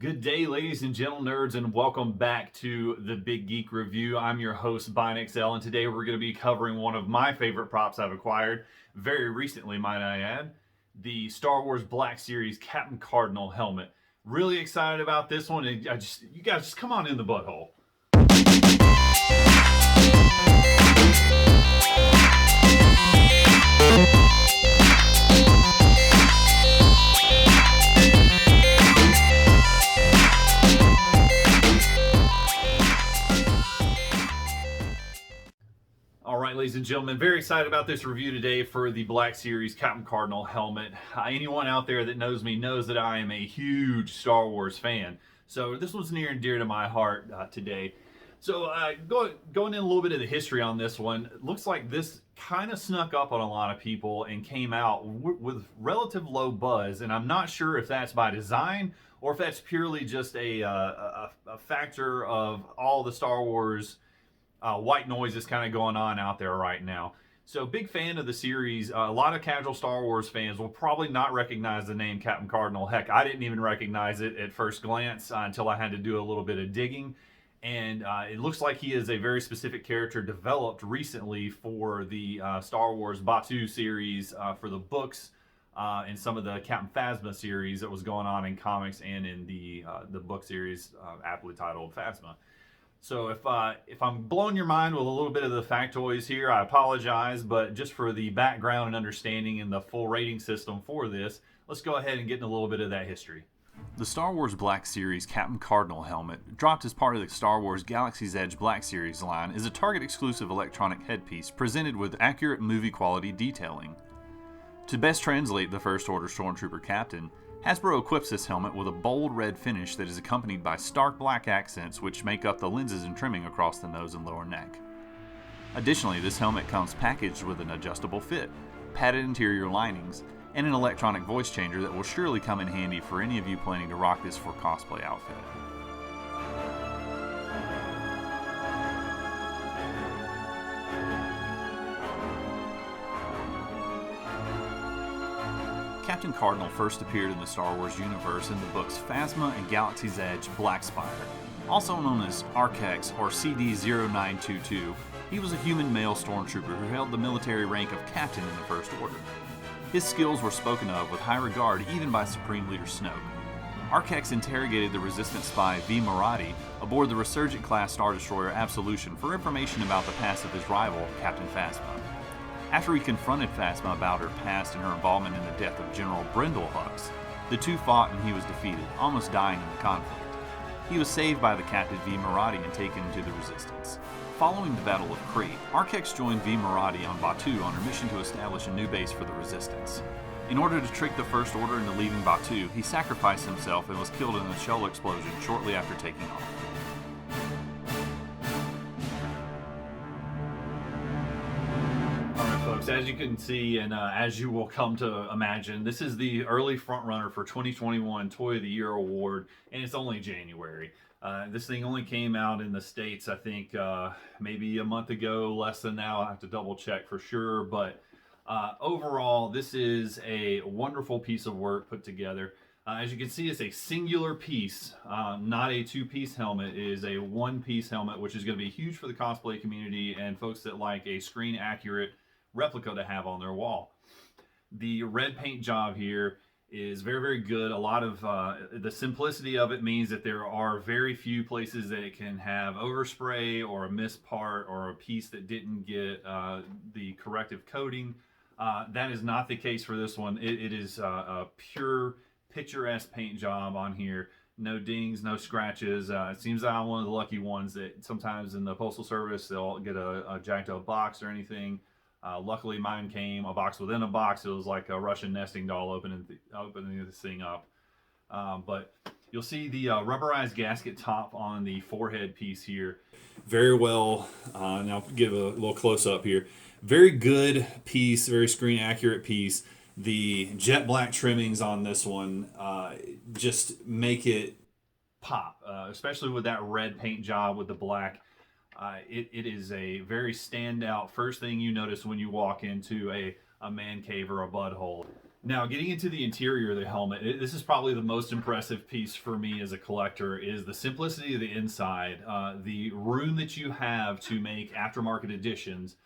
Good day, ladies and gentle nerds, and welcome back to the Big Geek Review. I'm your host, BindXL, and today we're going to be covering one of my favorite props I've acquired very recently, might I add, the Star Wars Black Series Captain Cardinal helmet. Really excited about this one, and you guys just come on in the butthole. Alright, ladies and gentlemen, very excited about this review today for the Black Series Captain Cardinal helmet. Anyone out there that knows me knows that I am a huge Star Wars fan. So this one's near and dear to my heart today. So going in a little bit of the history on this one, it looks like this kind of snuck up on a lot of people and came out with relative low buzz. And I'm not sure if that's by design or if that's purely just a factor of all the Star Wars white noise is kind of going on out there right now. So big fan of the series. A lot of casual Star Wars fans will probably not recognize the name Captain Cardinal. Heck, I didn't even recognize it at first glance until I had to do a little bit of digging. And it looks like he is a very specific character developed recently for the Star Wars Batuu series for the books and some of the Captain Phasma series that was going on in comics and in the book series aptly titled Phasma. So if I'm blowing your mind with a little bit of the factoids here, I apologize, but just for the background and understanding and the full rating system for this, let's go ahead and get in a little bit of that history. The Star Wars Black Series Captain Cardinal helmet, dropped as part of the Star Wars Galaxy's Edge Black Series line, is a Target-exclusive electronic headpiece presented with accurate movie-quality detailing. To best translate the First Order Stormtrooper Captain, Hasbro equips this helmet with a bold red finish that is accompanied by stark black accents which make up the lenses and trimming across the nose and lower neck. Additionally, this helmet comes packaged with an adjustable fit, padded interior linings, and an electronic voice changer that will surely come in handy for any of you planning to rock this for cosplay outfit. Captain Cardinal first appeared in the Star Wars universe in the books Phasma and Galaxy's Edge Black Spire. Also known as Arkex or CD-0922, he was a human male stormtrooper who held the military rank of captain in the First Order. His skills were spoken of with high regard even by Supreme Leader Snoke. Arkex interrogated the Resistance spy V. Maradi aboard the Resurgent-class Star Destroyer Absolution for information about the past of his rival, Captain Phasma. After he confronted Phasma about her past and her involvement in the death of General Brendel Hux, the two fought and he was defeated, almost dying in the conflict. He was saved by the captive V. Maradi and taken into the Resistance. Following the Battle of Crate, Arkex joined V. Maradi on Batuu on her mission to establish a new base for the Resistance. In order to trick the First Order into leaving Batuu, he sacrificed himself and was killed in a shell explosion shortly after taking off. As you can see, and as you will come to imagine, this is the early frontrunner for 2021 Toy of the Year Award, and it's only January. This thing only came out in the States, I think, maybe a month ago, less than that. I'll have to double check for sure, but overall, this is a wonderful piece of work put together. As you can see, it's a singular piece, not a two-piece helmet. It is a one-piece helmet, which is going to be huge for the cosplay community and folks that like a screen-accurate replica to have on their wall. The red paint job here is very, very good. A lot of the simplicity of it means that there are very few places that it can have overspray or a missed part or a piece that didn't get the corrective coating. That is not the case for this one. It is a pure picturesque paint job on here. No dings, no scratches. It seems that I'm one of the lucky ones that sometimes in the Postal Service they'll get a jacked up box or anything. Luckily mine came a box within a box. It was like a Russian nesting doll opening this thing up. But you'll see the rubberized gasket top on the forehead piece here. Very well, and I'll give a little close up here. Very good piece, very screen accurate piece. The jet black trimmings on this one just make it pop, especially with that red paint job with the black. It is a very standout first thing you notice when you walk into a man cave or a bud hole. Now, getting into the interior of the helmet, this is probably the most impressive piece for me as a collector, is the simplicity of the inside. The room that you have to make aftermarket additions.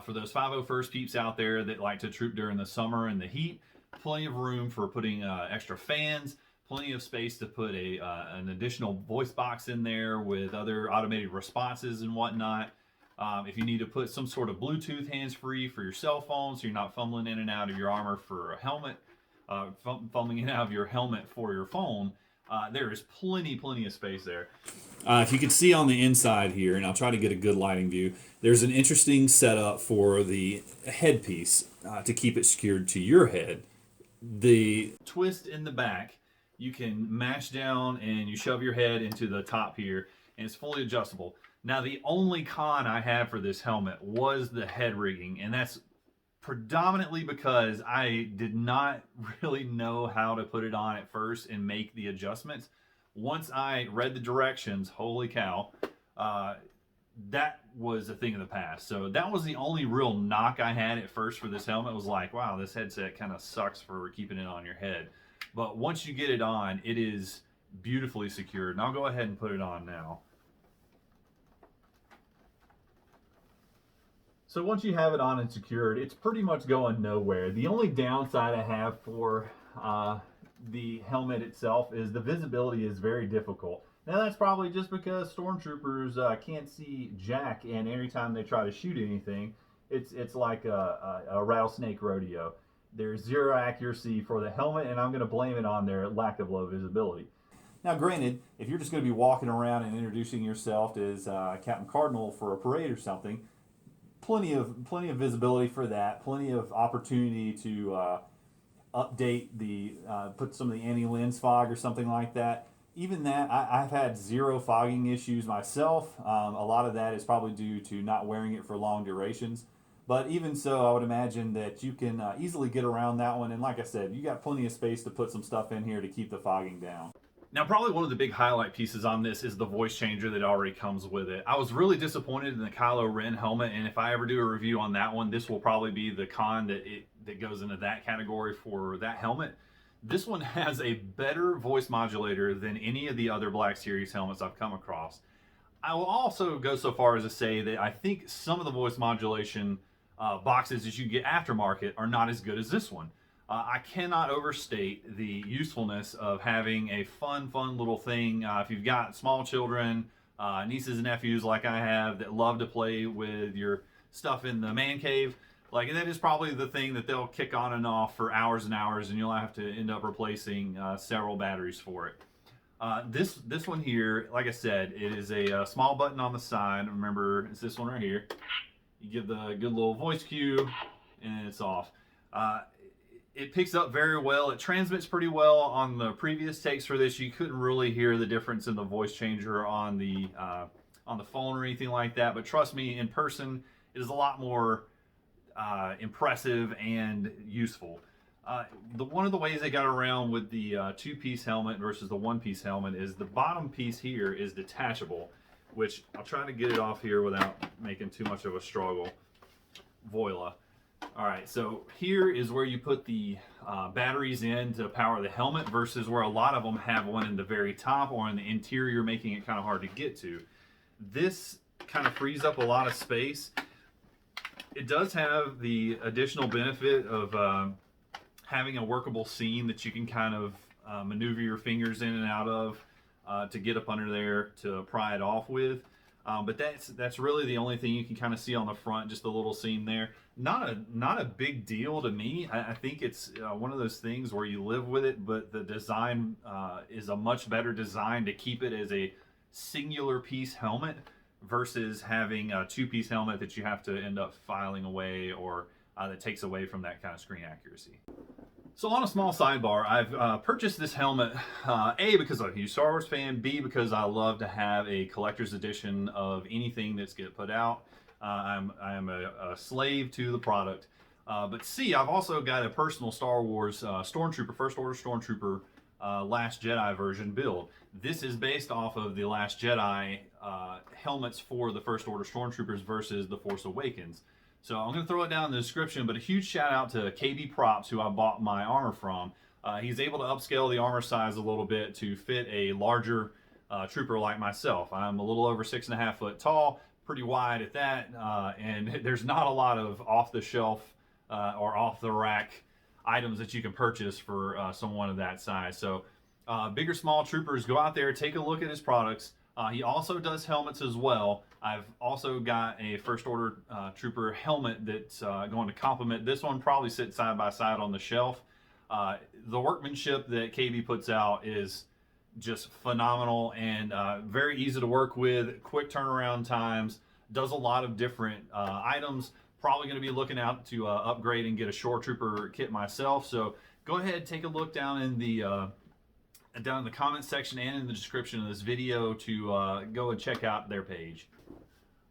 For those 501st peeps out there that like to troop during the summer and the heat, plenty of room for putting extra fans, plenty of space to put an additional voice box in there with other automated responses and whatnot. If you need to put some sort of Bluetooth hands-free for your cell phone so you're not fumbling in and out of your armor for a helmet, fumbling in and out of your helmet for your phone, there is plenty of space there. If you can see on the inside here, and I'll try to get a good lighting view, there's an interesting setup for the headpiece to keep it secured to your head. The twist in the back, you can mash down and you shove your head into the top here, and it's fully adjustable. Now, the only con I had for this helmet was the head rigging, and that's predominantly because I did not really know how to put it on at first and make the adjustments. Once I read the directions, holy cow, that was a thing of the past. So that was the only real knock I had at first for this helmet. Was like, wow, this headset kind of sucks for keeping it on your head. But once you get it on, it is beautifully secured. And I'll go ahead and put it on now. So once you have it on and secured, it's pretty much going nowhere. The only downside I have for the helmet itself is the visibility is very difficult. Now that's probably just because stormtroopers can't see jack, and every time they try to shoot anything, it's like a rattlesnake rodeo. There's zero accuracy for the helmet, and I'm going to blame it on their lack of low visibility. Now, granted, if you're just going to be walking around and introducing yourself as Captain Cardinal for a parade or something, plenty of visibility for that, plenty of opportunity to update the put some of the anti-lens fog or something like that. Even that, I've had zero fogging issues myself. A lot of that is probably due to not wearing it for long durations. But even so, I would imagine that you can easily get around that one. And like I said, you got plenty of space to put some stuff in here to keep the fogging down. Now, probably one of the big highlight pieces on this is the voice changer that already comes with it. I was really disappointed in the Kylo Ren helmet, and if I ever do a review on that one, this will probably be the con that goes into that category for that helmet. This one has a better voice modulator than any of the other Black Series helmets I've come across. I will also go so far as to say that I think some of the voice modulation boxes that you get aftermarket are not as good as this one. I cannot overstate the usefulness of having a fun little thing. If you've got small children, nieces and nephews like I have that love to play with your stuff in the man cave, like that is probably the thing that they'll kick on and off for hours and hours, and you'll have to end up replacing several batteries for it. This one here, like I said, it is a small button on the side. Remember, it's this one right here. You give the good little voice cue, and it's off. It picks up very well. It transmits pretty well. On the previous takes for this, you couldn't really hear the difference in the voice changer on the phone or anything like that. But trust me, in person, it is a lot more impressive and useful. One of the ways they got around with the two-piece helmet versus the one-piece helmet is the bottom piece here is detachable, which I'll try to get it off here without making too much of a struggle. Voila. All right, so here is where you put the batteries in to power the helmet versus where a lot of them have one in the very top or in the interior, making it kind of hard to get to. This kind of frees up a lot of space. It does have the additional benefit of having a workable seam that you can kind of maneuver your fingers in and out of to get up under there to pry it off with. But that's really the only thing you can kind of see on the front, just the little seam there. Not a big deal to me. I think it's one of those things where you live with it, but the design is a much better design to keep it as a singular piece helmet versus having a two-piece helmet that you have to end up filing away or that takes away from that kind of screen accuracy. So on a small sidebar, I've purchased this helmet, A, because I'm a huge Star Wars fan, B, because I love to have a collector's edition of anything that's get put out. I am a slave to the product. But C, I've also got a personal Star Wars Stormtrooper, First Order Stormtrooper Last Jedi version build. This is based off of the Last Jedi helmets for the First Order Stormtroopers versus the Force Awakens. So I'm going to throw it down in the description, but a huge shout out to KB Props, who I bought my armor from. He's able to upscale the armor size a little bit to fit a larger trooper like myself. I'm a little over 6.5 foot tall, pretty wide at that, and there's not a lot of off-the-shelf or off-the-rack items that you can purchase for someone of that size. So big or small troopers, go out there, take a look at his products. He also does helmets as well. I've also got a First Order Trooper helmet that's going to complement this one, probably sit side by side on the shelf. The workmanship that KB puts out is just phenomenal and very easy to work with, quick turnaround times, does a lot of different items. Probably going to be looking out to upgrade and get a Shore Trooper kit myself. So go ahead, take a look down in the comment section and in the description of this video to go and check out their page.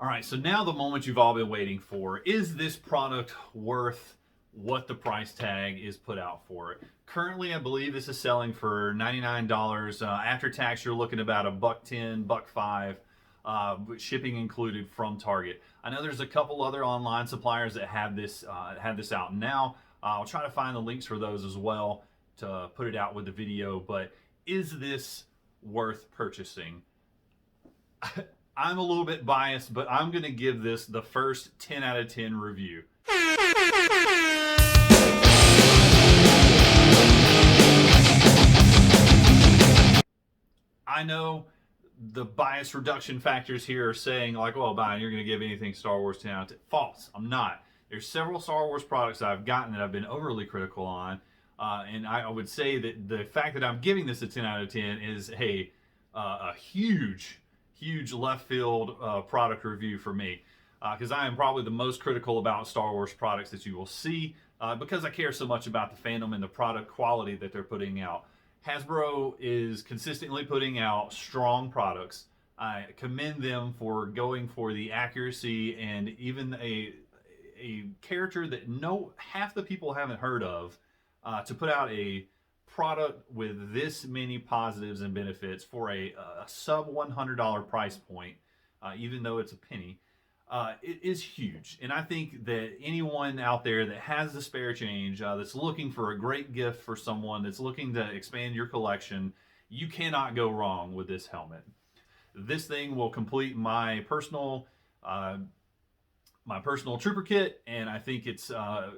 All right, so now the moment you've all been waiting for. Is this product worth what the price tag is put out for it? Currently, I believe this is selling for $99. After tax, you're looking about $110, $105, with shipping included from Target. I know there's a couple other online suppliers that have this out now. I'll try to find the links for those as well to put it out with the video, but is this worth purchasing? I'm a little bit biased, but I'm going to give this the first 10 out of 10 review. I know the bias reduction factors here are saying like, well, Brian, you're going to give anything Star Wars 10 out of 10. False. I'm not. There's several Star Wars products I've gotten that I've been overly critical on. And I would say that the fact that I'm giving this a 10 out of 10 is a huge left field product review for me. Because I am probably the most critical about Star Wars products that you will see because I care so much about the fandom and the product quality that they're putting out. Hasbro is consistently putting out strong products. I commend them for going for the accuracy and even a character that half the people haven't heard of to put out a product with this many positives and benefits for a sub $100 price point, even though it's a penny. It is huge, and I think that anyone out there that has the spare change, that's looking for a great gift for someone, that's looking to expand your collection, you cannot go wrong with this helmet. This thing will complete my personal trooper kit, and I think it's a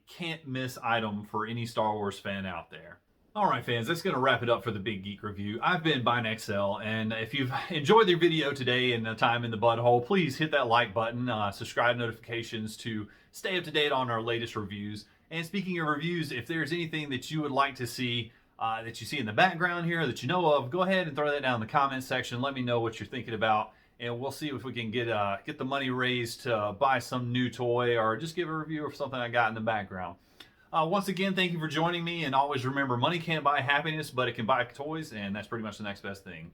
can't miss item for any Star Wars fan out there. All right, fans, that's going to wrap it up for the Big Geek Review. I've been BuyNextSell, and if you've enjoyed the video today and the time in the butthole, please hit that like button, subscribe notifications to stay up to date on our latest reviews. And speaking of reviews, if there's anything that you would like to see, that you see in the background here that you know of, go ahead and throw that down in the comment section. Let me know what you're thinking about, and we'll see if we can get the money raised to buy some new toy or just give a review of something I got in the background. Once again, thank you for joining me, and always remember, money can't buy happiness, but it can buy toys, and that's pretty much the next best thing.